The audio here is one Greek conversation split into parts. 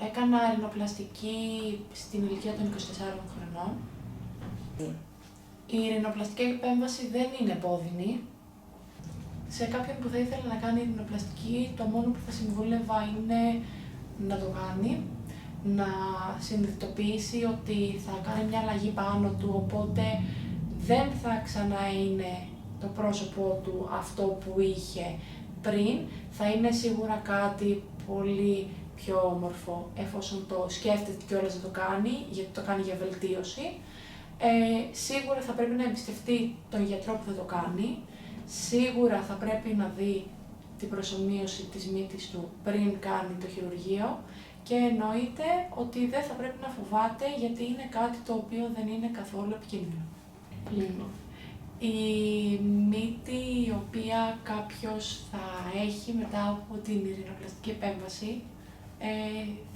Έκανα ρινοπλαστική στην ηλικία των 24 χρονών. Η ρινοπλαστική επέμβαση δεν είναι επώδυνη. Σε κάποιον που θα ήθελε να κάνει ρινοπλαστική, το μόνο που θα συμβούλευα είναι να το κάνει, να συνειδητοποιήσει ότι θα κάνει μια αλλαγή πάνω του, οπότε δεν θα ξανά είναι το πρόσωπό του αυτό που είχε πριν, θα είναι σίγουρα κάτι πολύ πιο όμορφο, εφόσον το σκέφτεται κιόλας να το κάνει, γιατί το κάνει για βελτίωση. Σίγουρα θα πρέπει να εμπιστευτεί τον γιατρό που θα το κάνει, σίγουρα θα πρέπει να δει την προσομοίωση της μύτης του πριν κάνει το χειρουργείο και εννοείται ότι δεν θα πρέπει να φοβάται, γιατί είναι κάτι το οποίο δεν είναι καθόλου επικίνδυνο. Η μύτη η οποία κάποιος θα έχει μετά από την ρινοπλαστική επέμβαση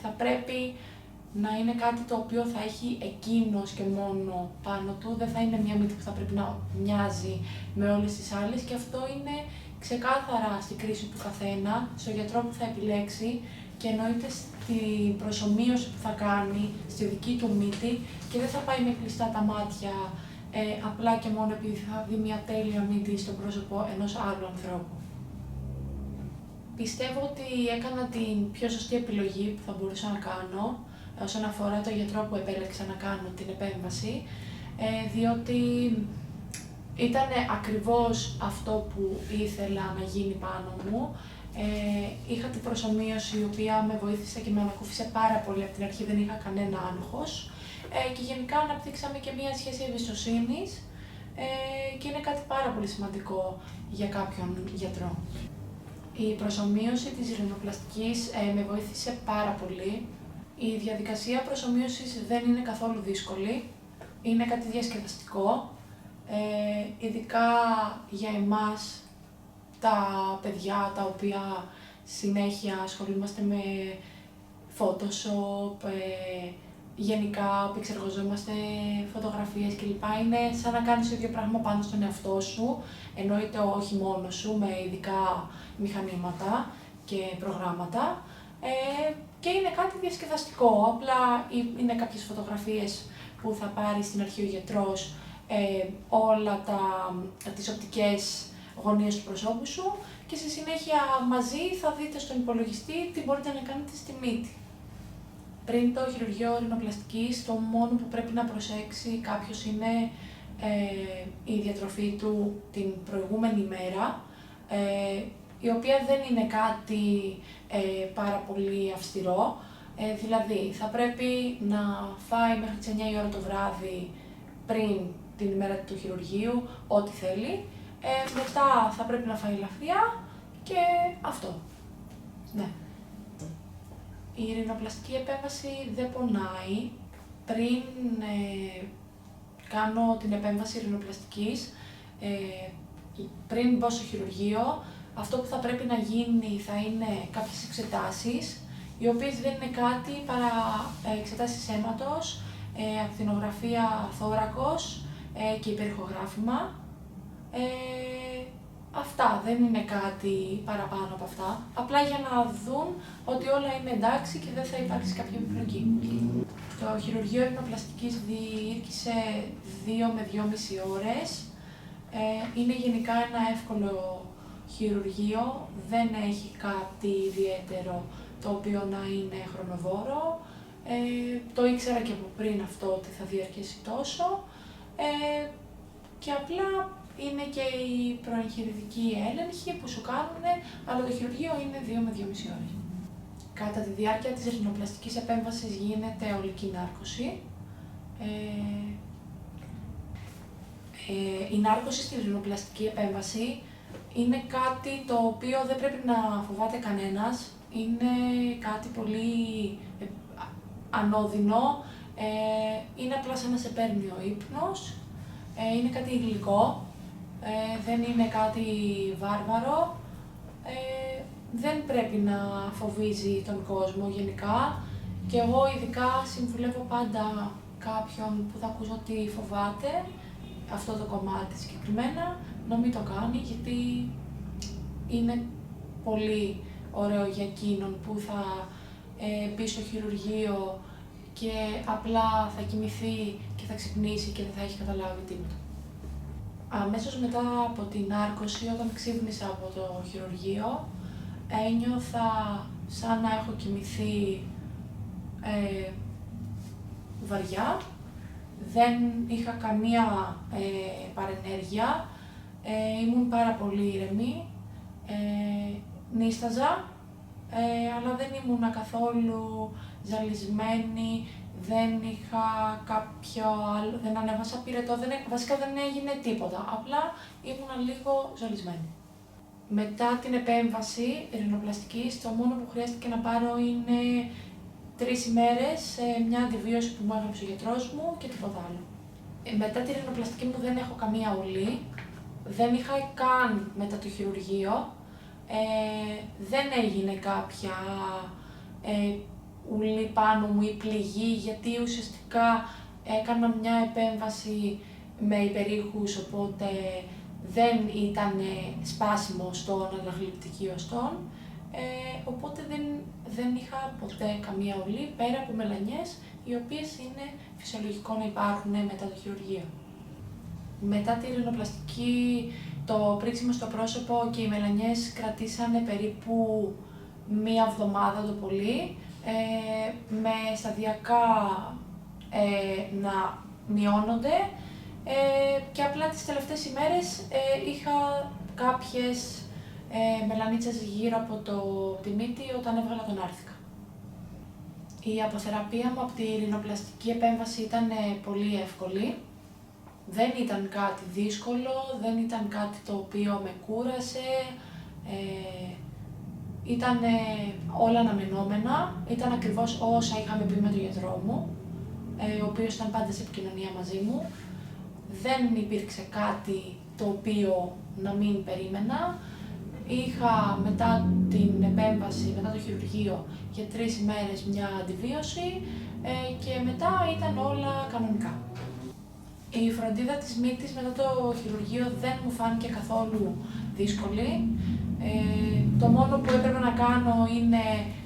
θα πρέπει να είναι κάτι το οποίο θα έχει εκείνος και μόνο πάνω του, δεν θα είναι μια μύτη που θα πρέπει να μοιάζει με όλες τις άλλες, και αυτό είναι ξεκάθαρα στην κρίση του καθένα, στο γιατρό που θα επιλέξει και εννοείται στην προσομοίωση που θα κάνει στη δική του μύτη, και δεν θα πάει με κλειστά τα μάτια απλά και μόνο επειδή θα δει μια τέλεια μύτη στο πρόσωπο ενός άλλου ανθρώπου. Πιστεύω ότι έκανα την πιο σωστή επιλογή που θα μπορούσα να κάνω όσον αφορά το γιατρό που επέλεξα να κάνω την επέμβαση, διότι ήταν ακριβώς αυτό που ήθελα να γίνει πάνω μου. Είχα την προσομοίωση η οποία με βοήθησε και με ανακούφισε πάρα πολύ από την αρχή, δεν είχα κανένα άγχος, και γενικά αναπτύξαμε και μια σχέση εμπιστοσύνης και είναι κάτι πάρα πολύ σημαντικό για κάποιον γιατρό. Η προσομοίωση της ρινοπλαστικής με βοήθησε πάρα πολύ. Η διαδικασία προσομοίωσης δεν είναι καθόλου δύσκολη, είναι κάτι διασκεδαστικό, ειδικά για εμάς τα παιδιά τα οποία συνέχεια ασχολούμαστε με Photoshop, γενικά επεξεργαζόμαστε φωτογραφίες κλπ. Είναι σαν να κάνεις το ίδιο πράγμα πάνω στον εαυτό σου, εννοείται όχι μόνος σου, με ειδικά μηχανήματα και προγράμματα, και είναι κάτι διασκεδαστικό, απλά είναι κάποιες φωτογραφίες που θα πάρει στην αρχή ο γιατρός, όλα τις οπτικές γωνίες του προσώπου σου, και στη συνέχεια μαζί θα δείτε στον υπολογιστή τι μπορείτε να κάνετε στη μύτη. Πριν το χειρουργείο ρινοπλαστικής, το μόνο που πρέπει να προσέξει κάποιος είναι η διατροφή του την προηγούμενη μέρα, η οποία δεν είναι κάτι πάρα πολύ αυστηρό, δηλαδή θα πρέπει να φάει μέχρι τις 9 η ώρα το βράδυ πριν την ημέρα του χειρουργείου, ό,τι θέλει, μετά θα πρέπει να φάει ελαφριά και αυτό. Ναι. Η ρινοπλαστική επέμβαση δεν πονάει. Πριν κάνω την επέμβαση ρινοπλαστικής, πριν μπω στο χειρουργείο, αυτό που θα πρέπει να γίνει θα είναι κάποιες εξετάσεις, οι οποίες δεν είναι κάτι παρά εξετάσεις αίματος, ακτινογραφία θώρακος και υπερηχογράφημα. Αυτά, δεν είναι κάτι παραπάνω από αυτά, απλά για να δουν ότι όλα είναι εντάξει και δεν θα υπάρξει κάποια επιπλοκή. Το χειρουργείο ρινοπλαστικής διήρκησε 2 με 2,5 ώρες. Είναι γενικά ένα εύκολο χειρουργείο, δεν έχει κάτι ιδιαίτερο το οποίο να είναι χρονοβόρο. Το ήξερα και από πριν αυτό ότι θα διαρκέσει τόσο, και απλά είναι και η προεγχειρητική έλεγχη που σου κάνουν, αλλά το χειρουργείο είναι 2 με 2,5 ώρες. Κατά τη διάρκεια της ρινοπλαστικής επέμβασης γίνεται ολική νάρκωση. Η νάρκωση στη ρινοπλαστική επέμβαση είναι κάτι το οποίο δεν πρέπει να φοβάται κανένας. Είναι κάτι πολύ ανώδυνο, είναι απλά σαν να σε παίρνει ο ύπνος, είναι κάτι γλυκό, δεν είναι κάτι βάρβαρο, δεν πρέπει να φοβίζει τον κόσμο γενικά, και εγώ ειδικά συμβουλεύω πάντα κάποιον που θα ακούσω ότι φοβάται αυτό το κομμάτι συγκεκριμένα να μην το κάνει, γιατί είναι πολύ ωραίο για εκείνον που θα μπει στο χειρουργείο και απλά θα κοιμηθεί και θα ξυπνήσει και δεν θα έχει καταλάβει τίποτα. Αμέσως μετά από την άρκωση, όταν ξύπνησα από το χειρουργείο, ένιωθα σαν να έχω κοιμηθεί βαριά. Δεν είχα καμία παρενέργεια, ήμουν πάρα πολύ ήρεμη, νίσταζα, αλλά δεν ήμουν καθόλου ζαλισμένη, δεν είχα κάποιο άλλο, δεν ανέβασα πυρετό, βασικά δεν έγινε τίποτα, απλά ήμουν λίγο ζαλισμένη. Μετά την επέμβαση ρινοπλαστικής, το μόνο που χρειάστηκε να πάρω είναι 3 ημέρες, μια αντιβίωση που μου έγραψε ο γιατρός μου και τίποτα άλλο. Μετά τη ρινοπλαστική μου δεν έχω καμία ουλή, δεν είχα καν μετά το χειρουργείο, δεν έγινε κάποια ουλή πάνω μου ή πληγή, γιατί ουσιαστικά έκανα μια επέμβαση με υπερήχους, οπότε δεν ήταν σπάσιμο στον αναγλυπτική οστόν, οπότε δεν είχα ποτέ καμία ουλή, πέρα από μελανιές, οι οποίες είναι φυσιολογικό να υπάρχουν μετά το χειρουργείο. Μετά τη ρινοπλαστική, το πρίξιμο στο πρόσωπο και οι μελανιές κρατήσανε περίπου 1 εβδομάδα το πολύ, με σταδιακά να μειώνονται, και απλά τις τελευταίες ημέρες είχα κάποιες μελανίτσες γύρω από τη μύτη όταν έβγαλα τον άρθηκα. Η αποθεραπεία μου από τη ρινοπλαστική επέμβαση ήταν πολύ εύκολη. Δεν ήταν κάτι δύσκολο, δεν ήταν κάτι το οποίο με κούρασε, ήταν όλα αναμενόμενα, ήταν ακριβώς όσα είχαμε πει με τον γιατρό μου, ο οποίος ήταν πάντα σε επικοινωνία μαζί μου. Δεν υπήρξε κάτι το οποίο να μην περίμενα. Είχα μετά την επέμβαση, μετά το χειρουργείο, για 3 ημέρες μια αντιβίωση και μετά ήταν όλα κανονικά. Η φροντίδα της μύτης μετά το χειρουργείο δεν μου φάνηκε καθόλου δύσκολη. Το μόνο που έπρεπε να κάνω είναι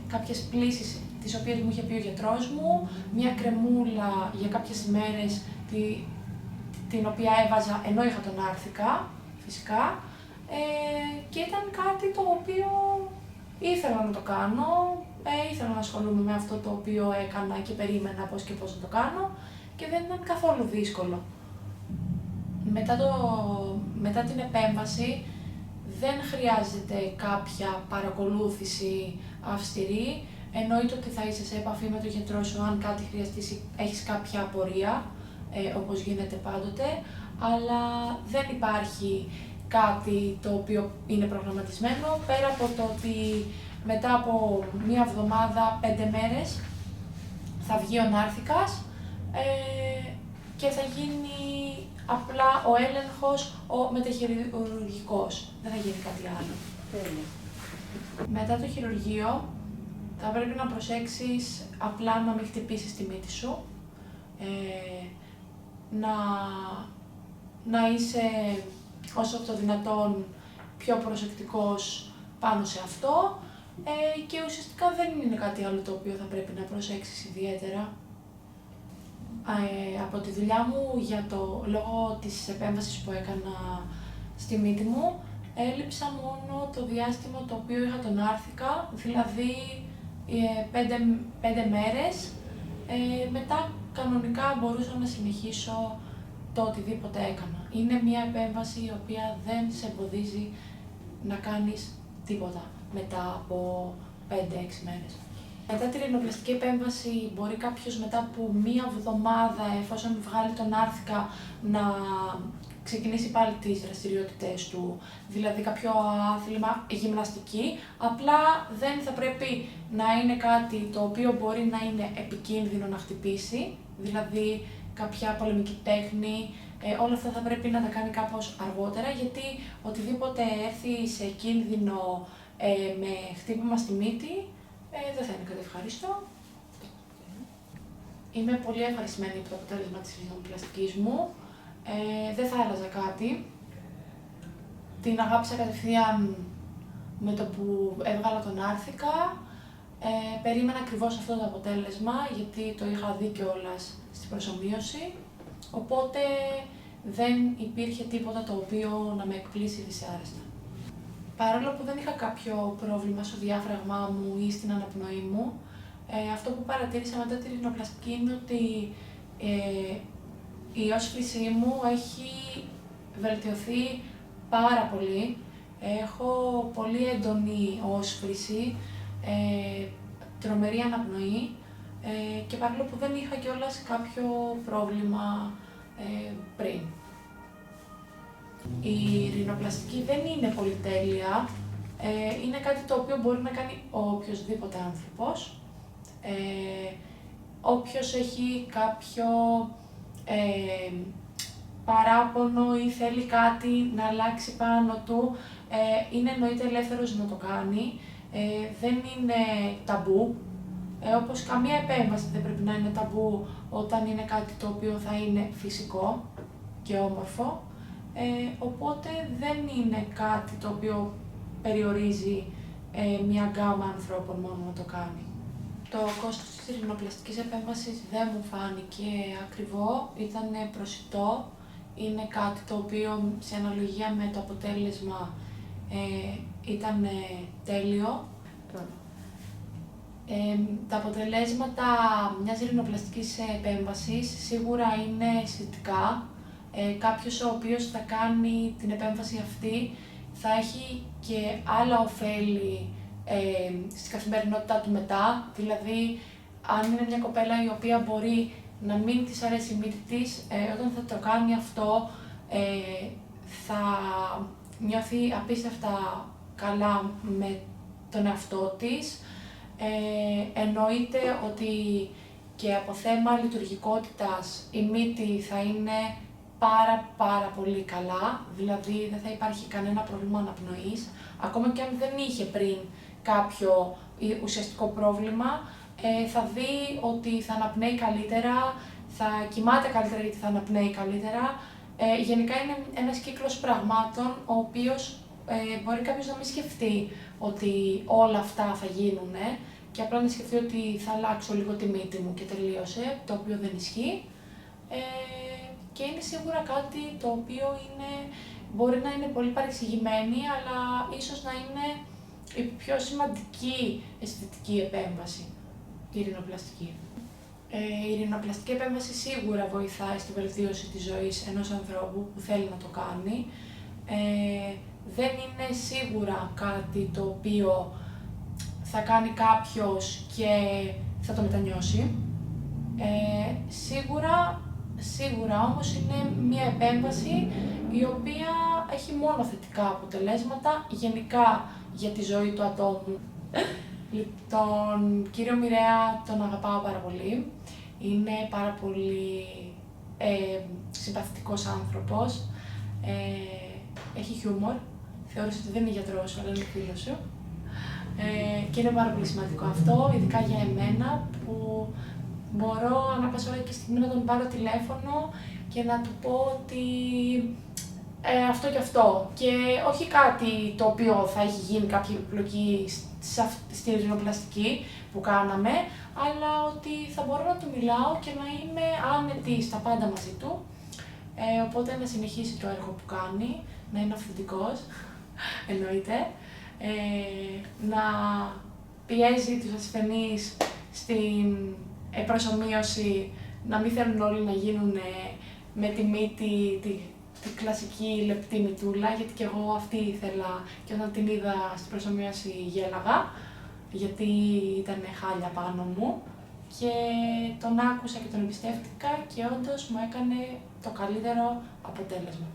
κάποιες πλύσεις, τις οποίες μου είχε πει ο γιατρός μου, μια κρεμούλα για κάποιες ημέρες, την οποία έβαζα ενώ είχα τον άρθηκα, φυσικά, και ήταν κάτι το οποίο ήθελα να το κάνω, ήθελα να ασχολούμαι με αυτό το οποίο έκανα και περίμενα πώς και πώς να το κάνω και δεν ήταν καθόλου δύσκολο. Μετά την επέμβαση δεν χρειάζεται κάποια παρακολούθηση αυστηρή, εννοείται ότι θα είσαι σε επαφή με τον γιατρό σου αν κάτι χρειαστεί, έχεις κάποια απορία, όπως γίνεται πάντοτε, αλλά δεν υπάρχει κάτι το οποίο είναι προγραμματισμένο, πέρα από το ότι μετά από 1 εβδομάδα, 5 μέρες, θα βγει ο νάρθηκας και θα γίνει απλά ο έλεγχος, ο μεταχειρουργικός, δεν θα γίνει κάτι άλλο. Μετά το χειρουργείο, θα πρέπει να προσέξεις απλά να μην χτυπήσεις τη μύτη σου, να είσαι όσο το δυνατόν πιο προσεκτικός πάνω σε αυτό και ουσιαστικά δεν είναι κάτι άλλο το οποίο θα πρέπει να προσέξεις ιδιαίτερα. Από τη δουλειά μου, λόγω της επέμβασης που έκανα στη μύτη μου, έλειψα μόνο το διάστημα το οποίο είχα τον άρθηκα, δηλαδή 5 μέρες. Μετά κανονικά μπορούσα να συνεχίσω το οτιδήποτε έκανα. Είναι μια επέμβαση η οποία δεν σε εμποδίζει να κάνεις τίποτα μετά από 5-6 μέρες. Μετά τη ρινοπλαστική επέμβαση μπορεί κάποιος μετά από 1 εβδομάδα, εφόσον βγάλει τον άρθηκα, να ξεκινήσει πάλι τις δραστηριότητες του, δηλαδή κάποιο άθλημα, γυμναστική, απλά δεν θα πρέπει να είναι κάτι το οποίο μπορεί να είναι επικίνδυνο να χτυπήσει, δηλαδή κάποια πολεμική τέχνη, όλα αυτά θα πρέπει να τα κάνει κάπως αργότερα, γιατί οτιδήποτε έρθει σε κίνδυνο με χτύπημα στη μύτη, δεν θα είναι κάτι ευχάριστο. Είμαι πολύ ευχαριστημένη από το αποτέλεσμα της ρινοπλαστικής μου. Δεν θα άλλαζα κάτι. Την αγάπησα κατευθείαν με το που έβγαλα τον άρθηκα. Περίμενα ακριβώς αυτό το αποτέλεσμα, γιατί το είχα δει κιόλας στην προσομοίωση, οπότε δεν υπήρχε τίποτα το οποίο να με εκπλήσει δυσάρεστα. Παρόλο που δεν είχα κάποιο πρόβλημα στο διάφραγμά μου ή στην αναπνοή μου, αυτό που παρατήρησα μετά τη ρινοπλαστική είναι ότι η όσφρησή μου έχει βελτιωθεί πάρα πολύ. Έχω πολύ έντονη όσφρηση, τρομερή αναπνοή και παρόλο που δεν είχα κιόλας κάποιο πρόβλημα πριν. Η ρινοπλαστική δεν είναι πολυτέλεια, είναι κάτι το οποίο μπορεί να κάνει οποιοσδήποτε άνθρωπος. Όποιος έχει κάποιο παράπονο ή θέλει κάτι να αλλάξει πάνω του, είναι εννοείται ελεύθερος να το κάνει. Δεν είναι ταμπού, όπως καμία επέμβαση δεν πρέπει να είναι ταμπού όταν είναι κάτι το οποίο θα είναι φυσικό και όμορφο. Οπότε δεν είναι κάτι το οποίο περιορίζει μια γκάμα ανθρώπων μόνο να το κάνει. Το κόστος της ρινοπλαστικής επέμβασης δεν μου φάνηκε ακριβό, ήταν προσιτό. Είναι κάτι το οποίο σε αναλογία με το αποτέλεσμα ήταν τέλειο. Τα αποτελέσματα μιας ρινοπλαστικής επέμβασης σίγουρα είναι αισθητικά. Κάποιος ο οποίος θα κάνει την επέμβαση αυτή θα έχει και άλλα ωφέλη στην καθημερινότητά του μετά. Δηλαδή, αν είναι μια κοπέλα η οποία μπορεί να μην της αρέσει η μύτη της, όταν θα το κάνει αυτό θα νιώθει απίστευτα καλά με τον εαυτό της. Εννοείται ότι και από θέμα λειτουργικότητας η μύτη θα είναι πάρα πολύ καλά, δηλαδή δεν θα υπάρχει κανένα πρόβλημα αναπνοής, ακόμα και αν δεν είχε πριν κάποιο ουσιαστικό πρόβλημα, θα δει ότι θα αναπνέει καλύτερα, θα κοιμάται καλύτερα γιατί θα αναπνέει καλύτερα. Γενικά είναι ένας κύκλος πραγμάτων, ο οποίος μπορεί κάποιος να μην σκεφτεί ότι όλα αυτά θα γίνουν και απλά να σκεφτεί ότι θα αλλάξω λίγο τη μύτη μου και τελείωσε, το οποίο δεν ισχύει. Και είναι σίγουρα κάτι το οποίο μπορεί να είναι πολύ παρεξηγημένη, αλλά ίσως να είναι η πιο σημαντική αισθητική επέμβαση, η ρινοπλαστική. Η ρινοπλαστική επέμβαση σίγουρα βοηθάει στη βελτίωση της ζωής ενός ανθρώπου που θέλει να το κάνει. Δεν είναι σίγουρα κάτι το οποίο θα κάνει κάποιος και θα το μετανιώσει. Σίγουρα όμως είναι μια επέμβαση η οποία έχει μόνο θετικά αποτελέσματα γενικά για τη ζωή του ατόμου. Τον κύριο Μοιραία τον αγαπάω πάρα πολύ. Είναι πάρα πολύ συμπαθητικός άνθρωπος. Έχει χιούμορ. Θεώρησε ότι δεν είναι γιατρός, αλλά είναι φίλος σου. Και είναι πάρα πολύ σημαντικό αυτό, ειδικά για εμένα, που μπορώ ανά πάσα ώρα και στιγμή να τον πάρω τηλέφωνο και να του πω ότι αυτό και αυτό. Και όχι κάτι το οποίο θα έχει γίνει κάποια επιπλοκή στη ρινοπλαστική που κάναμε, αλλά ότι θα μπορώ να του μιλάω και να είμαι άνετη στα πάντα μαζί του. Οπότε να συνεχίσει το έργο που κάνει, να είναι αυθεντικός, εννοείται. Να πιέζει τους ασθενείς στην προσομοίωση, να μην θέλουν όλοι να γίνουν με τη μύτη τη κλασική λεπτή μυτούλα, γιατί και εγώ αυτή ήθελα και όταν την είδα στην προσομοίωση γέλαγα, γιατί ήταν χάλια πάνω μου και τον άκουσα και τον εμπιστεύτηκα και όντως μου έκανε το καλύτερο αποτέλεσμα.